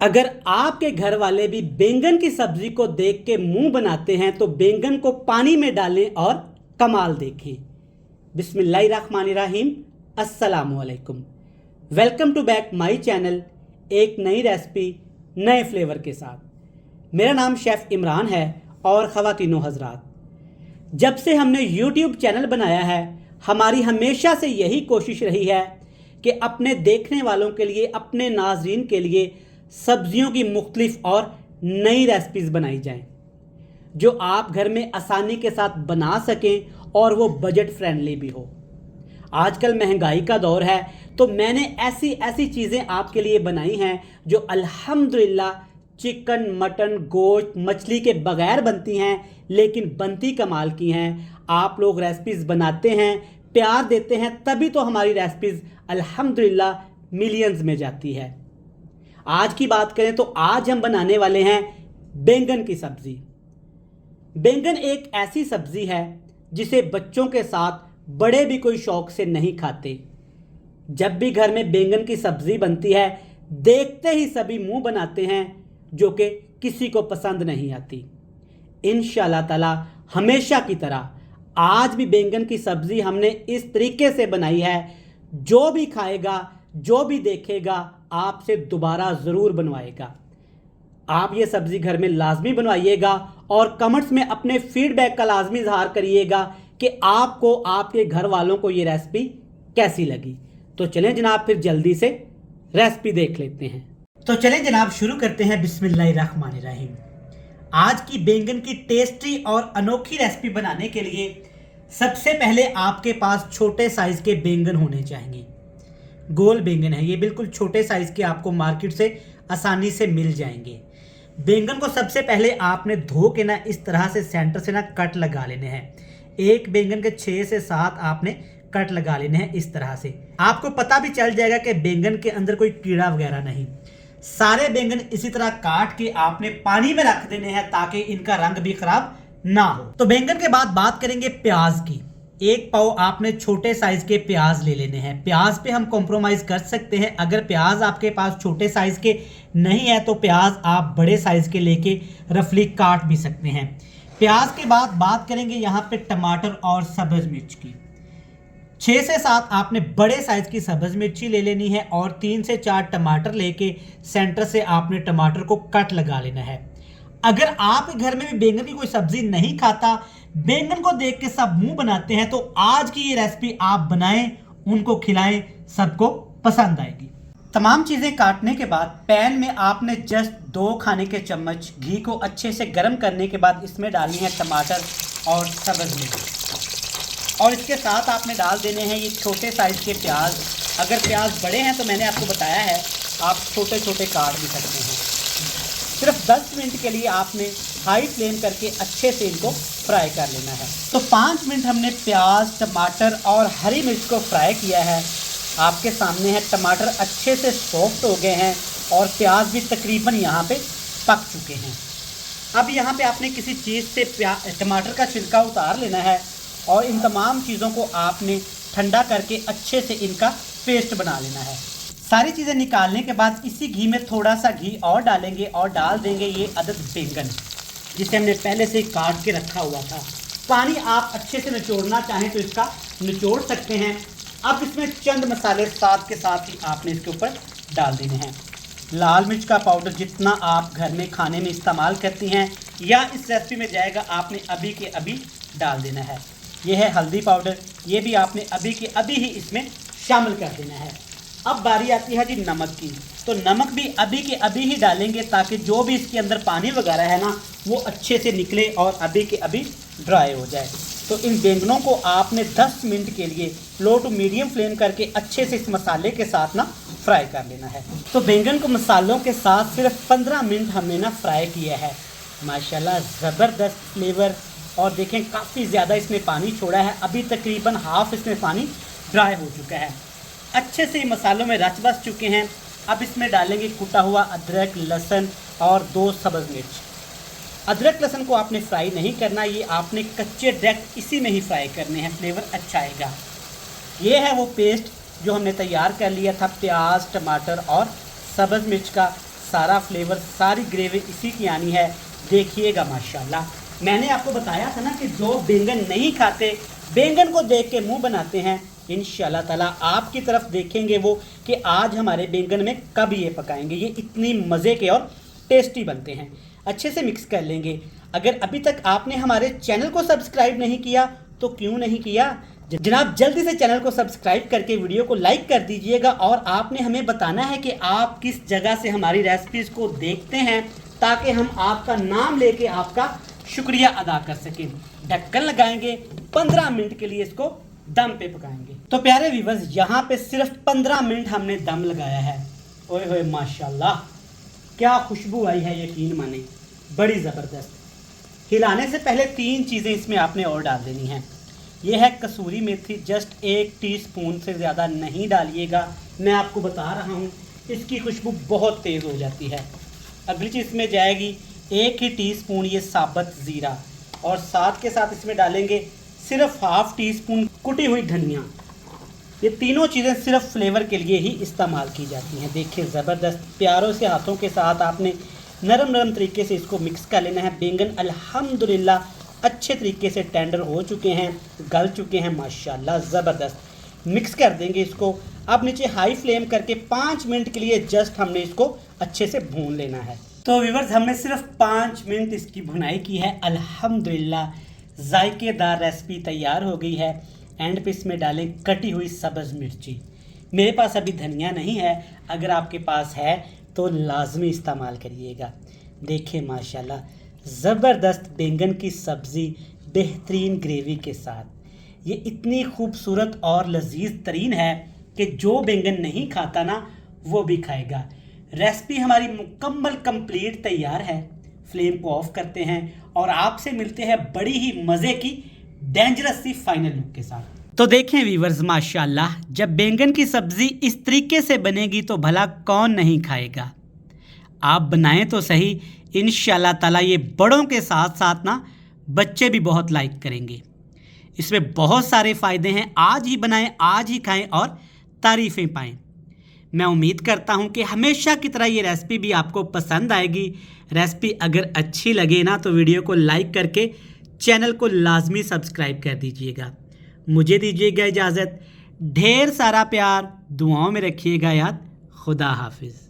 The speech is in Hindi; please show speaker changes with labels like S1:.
S1: अगर आपके घर वाले भी बैंगन की सब्जी को देख के मुंह बनाते हैं तो बैंगन को पानी में डालें और कमाल देखें। बिस्मिल्लाहिर्रहमानिर्रहीम, अस्सलाम वालेकुम। Welcome to back my channel, एक नई रेसिपी नए फ्लेवर के साथ। मेरा नाम शेफ़ इमरान है और ख़वातीनो हज़रात, जब से हमने YouTube चैनल बनाया है हमारी हमेशा से यही कोशिश रही है कि अपने देखने वालों के लिए, अपने नाज़रीन के लिए सब्जियों की मुख्तलिफ और नई रेसिपीज़ बनाई जाएं जो आप घर में आसानी के साथ बना सकें और वो बजट फ्रेंडली भी हो। आजकल महंगाई का दौर है तो मैंने ऐसी ऐसी चीज़ें आपके लिए बनाई हैं जो अल्हम्दुलिल्लाह चिकन, मटन, गोश्त, मछली के बगैर बनती हैं, लेकिन बनती कमाल की हैं। आप लोग रेसिपीज़ बनाते हैं, प्यार देते हैं, तभी तो हमारी रेसिपीज़ अल्हम्दुलिल्लाह मिलियंस में जाती है। आज की बात करें तो आज हम बनाने वाले हैं बैंगन की सब्जी। बैंगन एक ऐसी सब्जी है जिसे बच्चों के साथ बड़े भी कोई शौक से नहीं खाते। जब भी घर में बैंगन की सब्जी बनती है देखते ही सभी मुंह बनाते हैं, जो कि किसी को पसंद नहीं आती। इंशाअल्लाह ताला हमेशा की तरह आज भी बैंगन की सब्जी हमने इस तरीके से बनाई है, जो भी खाएगा, जो भी देखेगा आपसे दोबारा ज़रूर बनवाएगा। आप ये सब्ज़ी घर में लाजमी बनवाइएगा और कमेंट्स में अपने फीडबैक का लाजमी इजहार करिएगा कि आपको, आपके घर वालों को ये रेसिपी कैसी लगी। तो चलें जनाब, फिर जल्दी से रेसिपी देख लेते हैं। तो चलें जनाब, शुरू करते हैं। बिस्मिल्लाहिर्रहमानिर्रहीम। आज की बैंगन की टेस्टी और अनोखी रेसिपी बनाने के लिए सबसे पहले आपके पास छोटे साइज़ के बैंगन होने चाहिए। गोल बैंगन है ये, बिल्कुल छोटे साइज़ के आपको मार्केट से आसानी से मिल जाएंगे। बैंगन को सबसे पहले आपने धो के ना इस तरह से सेंटर से ना कट लगा लेने हैं। एक बैंगन के 6 से 7 आपने कट लगा लेने हैं इस तरह से। आपको पता भी चल जाएगा कि बैंगन के अंदर कोई कीड़ा वगैरह नहीं। सारे बैंगन इसी तरह काट के आपने पानी में रख देने हैं ताकि इनका रंग भी खराब ना हो। तो बैंगन के बाद बात करेंगे प्याज की। 1 पाव आपने छोटे साइज के प्याज ले लेने हैं। प्याज पे हम कॉम्प्रोमाइज कर सकते हैं। अगर प्याज आपके पास छोटे साइज के नहीं है तो प्याज आप बड़े साइज के लेके रफली काट भी सकते हैं। प्याज के बाद बात करेंगे यहाँ पे टमाटर और सब्ज मिर्च की। 6 से 7 आपने बड़े साइज की सब्ज मिर्ची ले लेनी है और 3 से 4 टमाटर लेके सेंटर से आपने टमाटर को कट लगा लेना है। अगर आप घर में भी बैंगन की कोई सब्जी नहीं खाता, बैंगन को देख के सब मुंह बनाते हैं, तो आज की ये रेसिपी आप बनाएं, उनको खिलाएं, सबको पसंद आएगी। तमाम चीज़ें काटने के बाद पैन में आपने जस्ट 2 खाने के चम्मच घी को अच्छे से गर्म करने के बाद इसमें डालनी है टमाटर और सब्ज मिर्च, और इसके साथ आपने डाल देने हैं ये छोटे साइज़ के प्याज। अगर प्याज बड़े हैं तो मैंने आपको बताया है आप छोटे छोटे काट भी सकते हैं। सिर्फ 10 मिनट के लिए आपने हाई फ्लेम करके अच्छे से इनको फ्राई कर लेना है। तो 5 मिनट हमने प्याज, टमाटर और हरी मिर्च को फ्राई किया है। आपके सामने है टमाटर अच्छे से सॉफ्ट हो गए हैं और प्याज भी तकरीबन यहाँ पे पक चुके हैं। अब यहाँ पे आपने किसी चीज़ से टमाटर का छिलका उतार लेना है और इन तमाम चीज़ों को आपने ठंडा करके अच्छे से इनका पेस्ट बना लेना है। सारी चीज़ें निकालने के बाद इसी घी में थोड़ा सा घी और डालेंगे और डाल देंगे ये अदद बैंगन जिसे हमने पहले से काट के रखा हुआ था। पानी आप अच्छे से निचोड़ना चाहें तो इसका निचोड़ सकते हैं। अब इसमें चंद मसाले साथ के साथ ही आपने इसके ऊपर डाल देने हैं। लाल मिर्च का पाउडर जितना आप घर में खाने में इस्तेमाल करती हैं या इस रेसिपी में जाएगा, आपने अभी के अभी डाल देना है। यह है हल्दी पाउडर, ये भी आपने अभी के अभी ही इसमें शामिल कर देना है। अब बारी आती है जी नमक की। तो नमक भी अभी के अभी ही डालेंगे ताकि जो भी इसके अंदर पानी वगैरह है ना वो अच्छे से निकले और अभी के अभी ड्राई हो जाए। तो इन बैंगनों को आपने 10 मिनट के लिए लो टू मीडियम फ्लेम करके अच्छे से इस मसाले के साथ ना फ्राई कर लेना है। तो बैंगन को मसालों के साथ सिर्फ 15 मिनट हमने ना फ्राई किया है। माशाल्लाह ज़बरदस्त फ्लेवर, और देखें काफ़ी ज़्यादा इसमें पानी छोड़ा है। अभी तकरीबन हाफ इसमें पानी ड्राई हो चुका है। अच्छे से मसालों में रच बस चुके हैं। अब इसमें डालेंगे कुटा हुआ अदरक, लहसुन और 2 सब्ज़ मिर्च। अदरक लहसुन को आपने फ्राई नहीं करना, ये आपने कच्चे डायरेक्ट इसी में ही फ्राई करने हैं, फ्लेवर अच्छा आएगा। ये है वो पेस्ट जो हमने तैयार कर लिया था प्याज, टमाटर और सब्ज़ मिर्च का। सारा फ्लेवर, सारी ग्रेवी इसी की आनी है। देखिएगा माशाल्लाह। मैंने आपको बताया था ना कि जो बैंगन नहीं खाते, बैंगन को देख के मुंह बनाते हैं, इंशाल्लाह ताला आपकी तरफ देखेंगे वो कि आज हमारे बैंगन में कब ये पकाएंगे। ये इतनी मज़े के और टेस्टी बनते हैं। अच्छे से मिक्स कर लेंगे। अगर अभी तक आपने हमारे चैनल को सब्सक्राइब नहीं किया तो क्यों नहीं किया जनाब, जल्दी से चैनल को सब्सक्राइब करके वीडियो को लाइक कर दीजिएगा। और आपने हमें बताना है कि आप किस जगह से हमारी रेसिपीज़ को देखते हैं, ताकि हम आपका नाम लेके आपका शुक्रिया अदा कर सकें। ढक्कन लगाएंगे, 15 मिनट के लिए इसको दम पे पकाएंगे। तो प्यारे व्यूअर्स, यहाँ पे सिर्फ 15 मिनट हमने दम लगाया है। ओए होए माशाल्लाह, क्या खुशबू आई है, यकीन माने बड़ी ज़बरदस्त। हिलाने से पहले 3 चीज़ें इसमें आपने और डाल देनी हैं। ये है कसूरी मेथी, जस्ट 1 टीस्पून से ज़्यादा नहीं डालिएगा, मैं आपको बता रहा हूँ इसकी खुशबू बहुत तेज़ हो जाती है। अगली चीज़ इसमें जाएगी 1 ही टीस्पून ये साबुत ज़ीरा, और साथ के साथ इसमें डालेंगे सिर्फ ½ टीस्पून कुटी हुई धनिया। ये तीनों चीज़ें सिर्फ फ्लेवर के लिए ही इस्तेमाल की जाती हैं। देखिए ज़बरदस्त, प्यारों से हाथों के साथ आपने नरम नरम तरीके से इसको मिक्स कर लेना है। बैंगन अल्हम्दुलिल्लाह अच्छे तरीके से टेंडर हो चुके हैं, गल चुके हैं माशाल्लाह, ज़बरदस्त। मिक्स कर देंगे इसको। अब नीचे हाई फ्लेम करके 5 मिनट के लिए जस्ट हमने इसको अच्छे से भून लेना है। तो व्यूअर्स, हमने सिर्फ 5 मिनट इसकी भुनाई की है। अल्हम्दुलिल्लाह जायकेदार रेसिपी तैयार हो गई है। एंड पे इसमें डालें कटी हुई सब्ज़ मिर्ची। मेरे पास अभी धनिया नहीं है, अगर आपके पास है तो लाजमी इस्तेमाल करिएगा। देखिए माशाल्लाह ज़बरदस्त बैंगन की सब्ज़ी बेहतरीन ग्रेवी के साथ। ये इतनी खूबसूरत और लजीज तरीन है कि जो बैंगन नहीं खाता ना वो भी खाएगा। रेसिपी हमारी मुकम्मल कंप्लीट तैयार है। फ्लेम को ऑफ करते हैं और आपसे मिलते हैं बड़ी ही मज़े की डेंजरस सी फाइनल लुक के साथ। तो देखें व्यूअर्स, माशाल्लाह जब बैंगन की सब्ज़ी इस तरीके से बनेगी तो भला कौन नहीं खाएगा। आप बनाएं तो सही, इंशाल्लाह ताला ये बड़ों के साथ साथ ना बच्चे भी बहुत लाइक करेंगे। इसमें बहुत सारे फ़ायदे हैं। आज ही बनाएं, आज ही खाएं और तारीफ़ें पाएं। मैं उम्मीद करता हूं कि हमेशा की तरह ये रेसिपी भी आपको पसंद आएगी। रेसिपी अगर अच्छी लगे ना तो वीडियो को लाइक करके चैनल को लाजमी सब्सक्राइब कर दीजिएगा। मुझे दीजिएगा इजाज़त। ढेर सारा प्यार दुआओं में रखिएगा याद। खुदा हाफिज़।